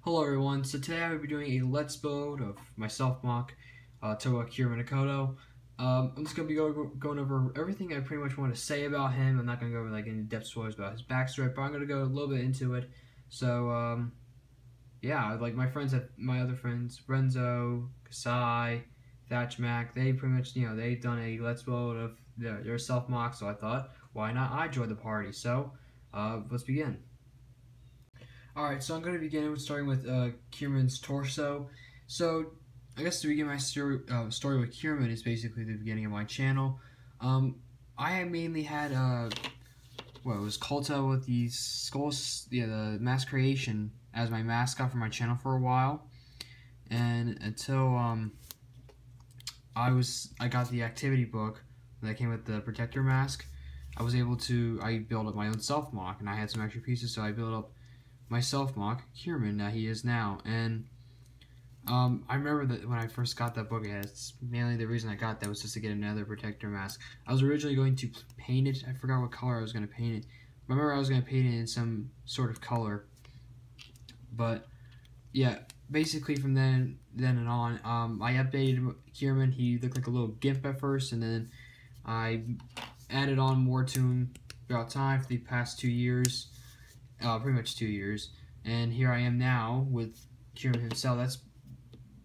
Hello everyone, so today I will be doing a let's build of my self-mock Toa Kyrmin Okoto. I'm just going to be going over everything I pretty much want to say about him. I'm not going to go over like any depth spoilers about his backstory, but I'm going to go a little bit into it. So yeah, like my other friends, Renzo, Kasai, Thatch Mac, they pretty much, they've done a let's build of their self-mock, so I thought, why not I join the party? So let's begin. Alright, so I'm going to begin with starting with Kyrmin's torso. So, I guess to begin my story with Kyrmin is basically the beginning of my channel. I mainly had, it was Kulta with the skulls, the mass creation as my mascot for my channel for a while. And until, I got the activity book that came with the protector mask, I built up my own self-mock, and I had some extra pieces, so I built up my self-mock, Kyrmin, that he is now. And I remember that when I first got that book, it's mainly the reason I got that was just to get another protector mask. I was originally going to paint it. I forgot what color I was going to paint it. I remember I was going to paint it in some sort of color. But yeah, basically from then and on, I updated Kyrmin. He looked like a little gimp at first, and then I added on more to him throughout time for the past 2 years. Pretty much 2 years, and here I am now with Kyrmin himself.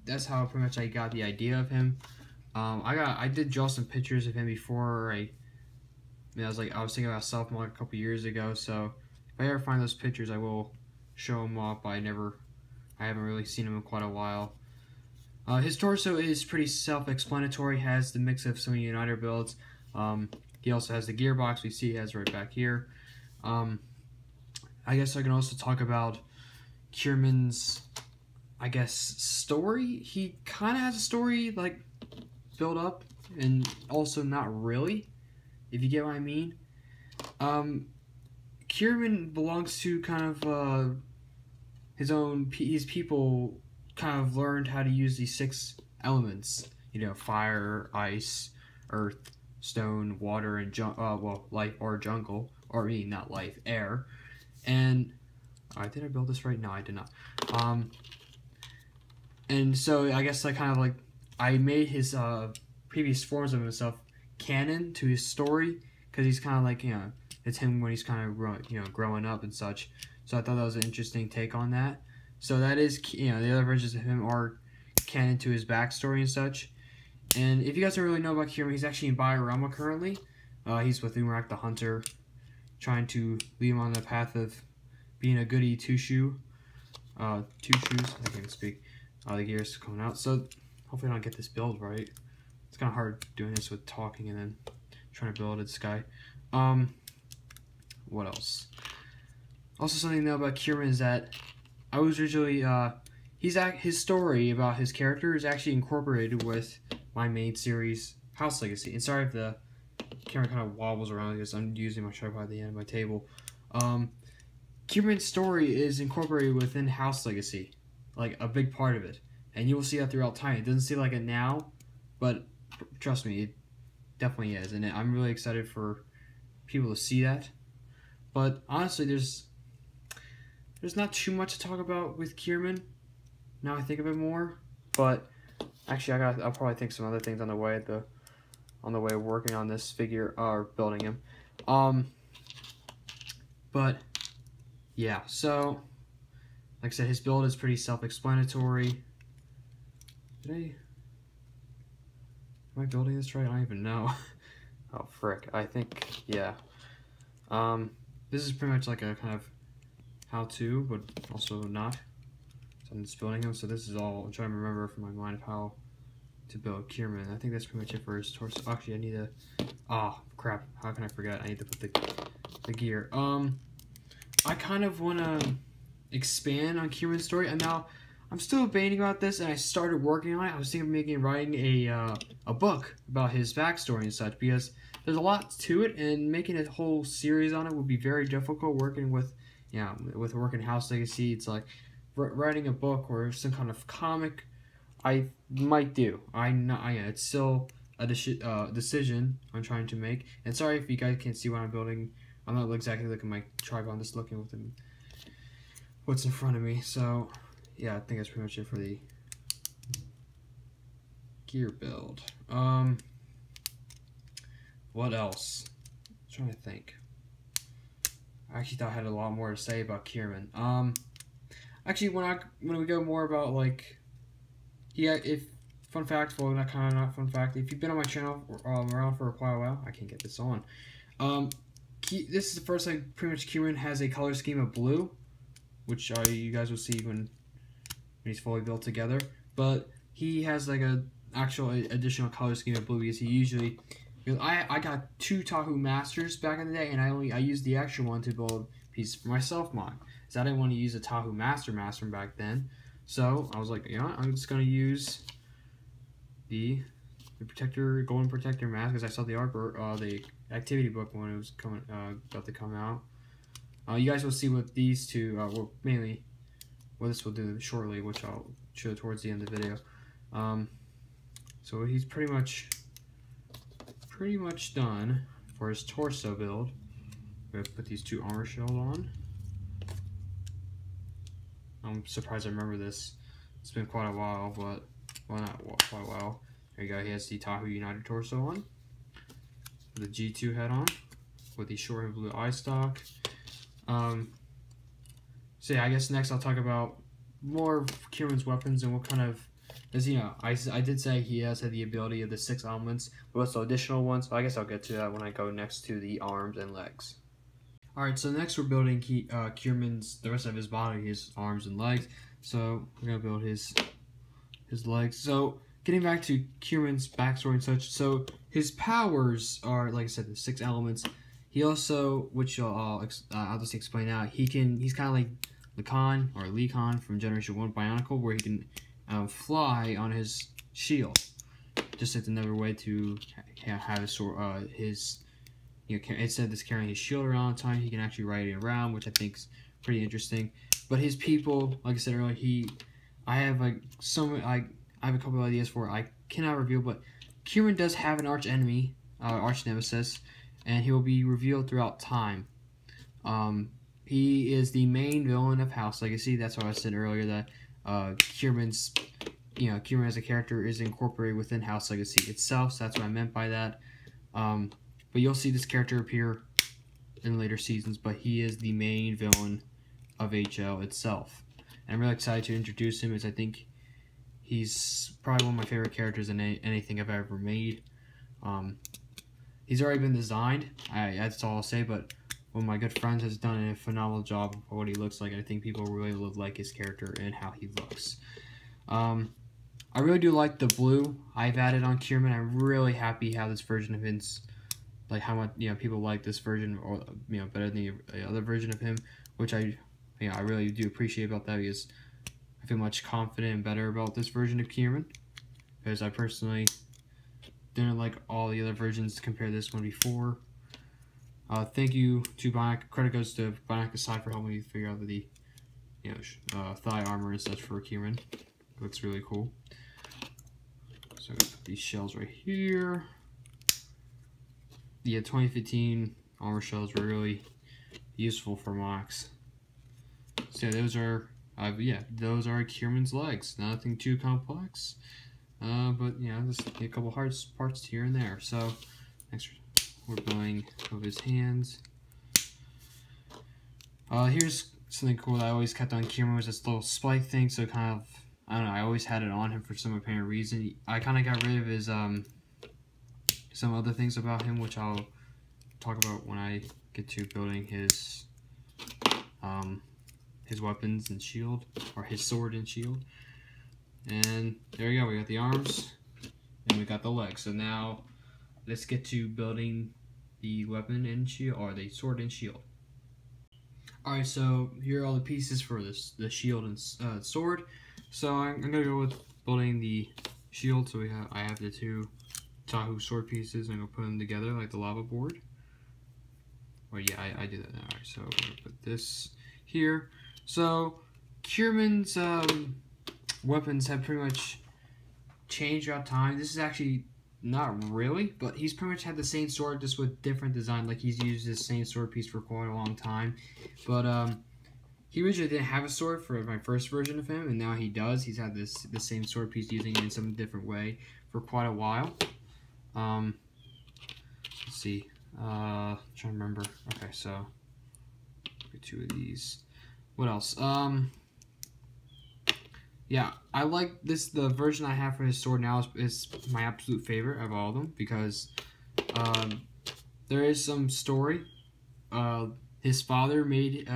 That's how pretty much I got the idea of him. I did draw some pictures of him before. I was thinking about self-mock a couple years ago. So if I ever find those pictures, I will show them off. But I haven't really seen him in quite a while. His torso is pretty self-explanatory. Has the mix of some Uniter builds. He also has the gearbox we see he has right back here. I guess I can also talk about Kyrmin's, story. He kind of has a story, like, built up, and also not really, if you get what I mean. Kyrmin belongs to kind of, his people kind of learned how to use these 6 elements, fire, ice, earth, stone, water, and life or jungle, or not life, air. And did I build this right? No, I did not. And so I guess I made his previous forms of himself canon to his story, because he's kind of like, it's him when he's kind of growing up and such. So I thought that was an interesting take on that. So that is, the other versions of him are canon to his backstory and such. And if you guys don't really know about Kyrmin, he's actually in Biorama currently. He's with Umarak the Hunter, trying to lead him on the path of being a goody two-shoes. I can't even speak. The gears coming out. So hopefully I don't get this build right. It's kind of hard doing this with talking and then trying to build this guy. What else? Also, something to know about Kyrmin is that I was originally his story about his character is actually incorporated with my main series, House Legacy. And sorry if the camera kind of wobbles around because I'm using my tripod at the end of my table. Kyrmin's story is incorporated within House Legacy, like a big part of it, and you will see that throughout time. It doesn't seem like it now, but trust me, it definitely is, and I'm really excited for people to see that. But honestly, there's not too much to talk about with Kyrmin. Now I think of it more, but actually I'll probably think some other things on the way of working on this figure or building him. But yeah, so like I said, his build is pretty self-explanatory. Am I building this right? I don't even know. Oh frick, I think, yeah. This is pretty much like a kind of how-to, but also not. So I'm just building him, so this is all I'm trying to remember from my mind of how to build Kyrmin. I think that's pretty much it for his torso. Actually, I need to, crap, how can I forget? I need to put the gear. I kind of want to expand on Kyrmin's story, and now I'm still debating about this, and I started working on it. I was thinking of writing a book about his backstory and such, because there's a lot to it, and making a whole series on it would be very difficult. Working with working House Legacy, it's like writing a book or some kind of comic. I might do. It's still a decision I'm trying to make. And sorry if you guys can't see what I'm building. I'm not exactly looking at my tripod. I'm just looking with what's in front of me. So yeah, I think that's pretty much it for the gear build. What else? I'm trying to think. I actually thought I had a lot more to say about Kyrmin. Actually, when we go more about like, yeah, if fun fact, well, not kind of not fun fact. If you've been on my channel around for quite a while, I can't get this on. This is the first time pretty much Kyrmin has a color scheme of blue, which you guys will see when he's fully built together. But he has like a actual additional color scheme of blue because he usually. I got 2 Tahu Masters back in the day, and I used the extra one to build a piece for my self-mod. So I didn't want to use a Tahu Master from back then. So I was like, you know what, I'm just gonna use the Golden Protector mask because I saw the the activity book when it was about to come out. You guys will see what these two, well, mainly what this will do shortly, which I'll show towards the end of the video. So he's pretty much done for his torso build. I'm gonna put these 2 armor shells on. I'm surprised I remember this. It's been quite a while, but well, not quite a while. There you go. He has the Tahu United torso on, the G2 head on, with the short and blue eye stalk. So yeah, I guess next I'll talk about more of Kyrmin's weapons and what kind of. As you know, I did say he has had the ability of the 6 elements, but what's the additional ones? So I guess I'll get to that when I go next to the arms and legs. Alright, so next we're building Kyrmin's, the rest of his body, his arms and legs. So we're going to build his legs. So getting back to Kyrmin's backstory and such, so his powers are, like I said, the 6 elements. He also, which I'll just explain out, he's kind of like Lacan, or Lekon from Generation 1 Bionicle, where he can fly on his shield. Just like another way to have his instead of just carrying his shield around all the time, he can actually ride it around, which I think is pretty interesting. But his people, like I said earlier, I have a couple of ideas for it. I cannot reveal, but Kyrmin does have an arch nemesis, and he will be revealed throughout time. He is the main villain of House Legacy. That's why I said earlier that Kyrmin as a character is incorporated within House Legacy itself, so that's what I meant by that. But you'll see this character appear in later seasons, but he is the main villain of HL itself. And I'm really excited to introduce him, as I think he's probably one of my favorite characters in anything I've ever made. He's already been designed, that's all I'll say, but one of my good friends has done a phenomenal job of what he looks like, and I think people really like his character and how he looks. I really do like the blue I've added on Kyrmin. I'm really happy how this version of him's, like how much people like this version, or better than the other version of him, which I really do appreciate about that, because I feel much confident and better about this version of Kyrmin, because I personally didn't like all the other versions compared to this one before. Thank you to Bionic. Credit goes to Bionic Aside for helping me figure out the thigh armor and such for Kyrmin. It looks really cool. So I'm gonna put these shells right here. Yeah, 2015 armor shells were really useful for mocks. So those are those are Kyrmin's legs. Nothing too complex, but just a couple parts here and there. So next we're building of his hands. Here's something cool that I always kept on Kyrmin, was this little spike thing. So kind of, I don't know, I always had it on him for some apparent reason. I kind of got rid of his some other things about him, which I'll talk about when I get to building his weapons and shield, or his sword and shield. And there we go, we got the arms and we got the legs. So now let's get to building the weapon and shield, or the sword and shield. Alright, so here are all the pieces for the shield and sword. So I'm gonna go with building the shield. So I have the 2 Tahu sword pieces. I'm gonna put them together like the lava board. Or yeah, I do that now. Alright, so I'm gonna put this here. So Kyrmin's weapons have pretty much changed throughout time. This is actually not really, but he's pretty much had the same sword, just with different design. Like, he's used this same sword piece for quite a long time. But he originally didn't have a sword for my first version of him, and now he does. He's had the same sword piece, using it in some different way for quite a while. Let's see. Trying to remember. Okay, so get 2 of these. What else? Yeah, I like this. The version I have for his sword now is my absolute favorite of all of them, because there is some story. His father made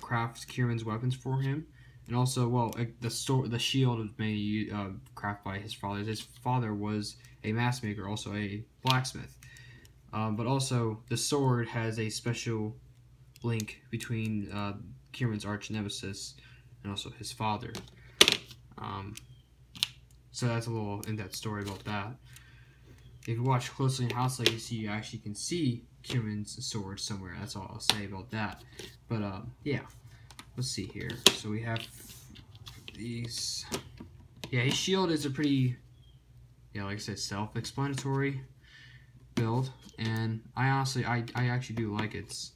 crafts Kyrmin's weapons for him, and also, well, the shield was made crafted by his father. His father was a mask maker, also a blacksmith. But also the sword has a special link between Kyrmin's arch nemesis and also his father. So that's a little in-depth story about that. If you watch closely in House Legacy, you actually can see Kyrmin's sword somewhere. That's all I'll say about that. But yeah, let's see here. So we have these. Yeah, his shield is a pretty, like I said, self-explanatory build, and I honestly, I actually do like it. It's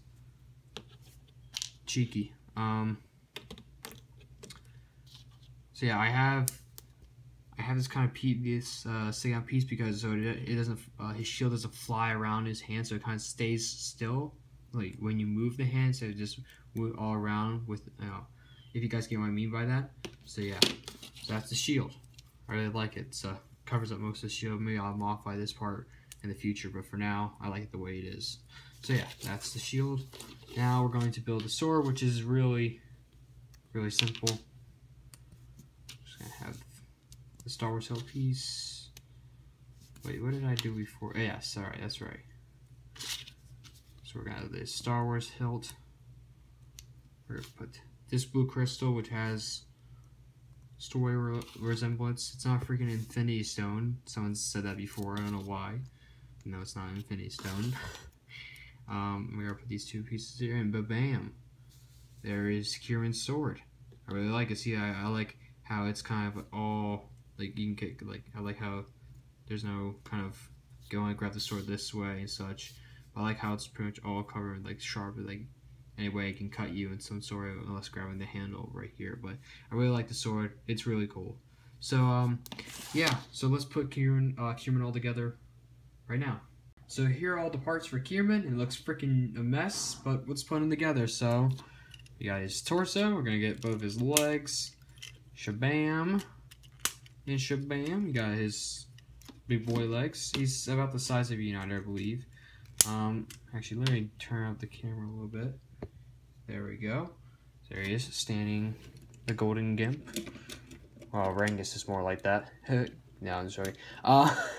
cheeky. So yeah, I have this kind of stick out piece because so it doesn't his shield doesn't fly around his hand, so it kind of stays still. Like when you move the hand, so it just move all around with if you guys get what I mean by that. So yeah, so that's the shield. I really like it. So covers up most of the shield. Maybe I'll modify this part in the future, but for now I like it the way it is. So yeah, that's the shield. Now we're going to build the sword, which is really simple. Just gonna have the Star Wars hilt piece. Wait, what did I do before? Oh, yes, alright, that's right. So we're gonna have the Star Wars hilt. We're gonna put this blue crystal, which has story resemblance. It's not freaking Infinity Stone. Someone said that before, I don't know why. No, it's not Infinity Stone. We're gonna put these 2 pieces here, and ba-bam! There is Kyrmin's sword. I really like it. See, I like how it's kind of all, like, you can get, like, I like how there's no kind of go and grab the sword this way and such. I like how it's pretty much all covered, like, sharp, like, any way it can cut you in some sort of, unless grabbing the handle right here. But I really like the sword. It's really cool. So, yeah, so let's put Kyrmin all together right now. So here are all the parts for Kyrmin. It looks freaking a mess, but let's put them together. So you got his torso. We're gonna get both his legs. Shabam and shabam. You got his big boy legs. He's about the size of a United, I believe. Actually, let me turn up the camera a little bit. There we go. There he is, standing the golden gimp. Well, Rangus is more like that. No, I'm sorry. Oh,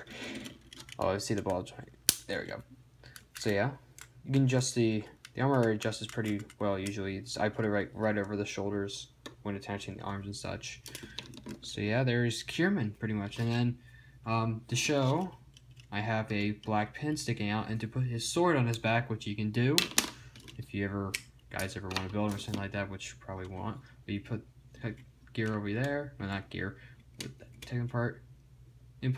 I see the ball joint. There we go. So yeah, you can adjust the armor adjusts pretty well usually. I put it right over the shoulders when attaching the arms and such. So yeah, there's Kyrmin pretty much. And then to show, I have a black pin sticking out, and to put his sword on his back, which you can do if you guys ever want to build him or something like that, which you probably won't. But you put gear over there, well, not gear, with the second part, and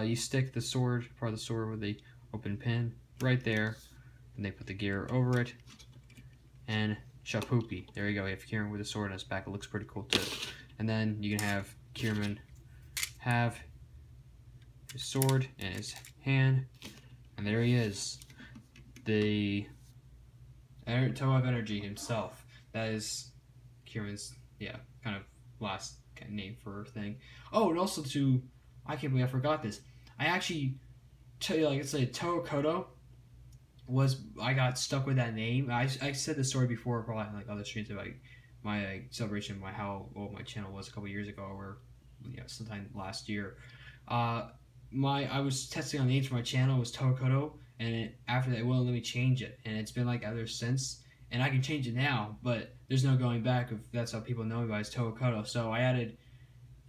you stick the sword, part of the sword with the open pin right there, and they put the gear over it, and shapoopy. There you go. You have Kyrmin with a sword on his back. It looks pretty cool too. And then you can have Kyrmin have his sword in his hand, and there he is, the Toe of Energy himself. That is Kyrmin's, kind of last name for her thing. Oh, and also I can't believe I forgot this. I actually like it's like Okoto I got stuck with that name. I said this story before, probably on like other streams, about my celebration of how old my channel was a couple years ago, or sometime last year. I was testing on the names for my channel. It was Okoto, and after that it wouldn't let me change it, and it's been like ever since. And I can change it now, but there's no going back if that's how people know me by, is Okoto. So I added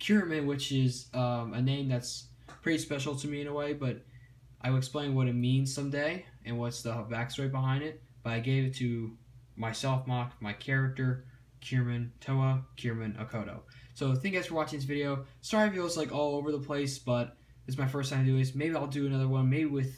Kyrmin, which is a name that's pretty special to me in a way, but I will explain what it means someday and what's the backstory behind it. But I gave it to my self-mock, my character, Kyrmin Okoto. So thank you guys for watching this video. Sorry if it was like all over the place, but it's my first time doing this. Maybe I'll do another one. Maybe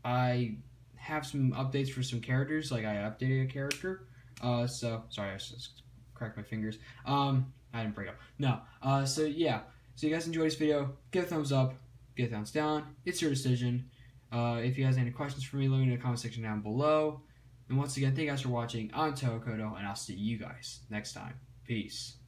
I have some updates for some characters, like I updated a character. So sorry, I was just cracked my fingers. I didn't break up. No. So yeah. So you guys enjoyed this video, give a thumbs up, give a thumbs down. It's your decision. If you guys have any questions for me, let me know in the comment section down below. And once again, thank you guys for watching. I'm Okoto, and I'll see you guys next time. Peace.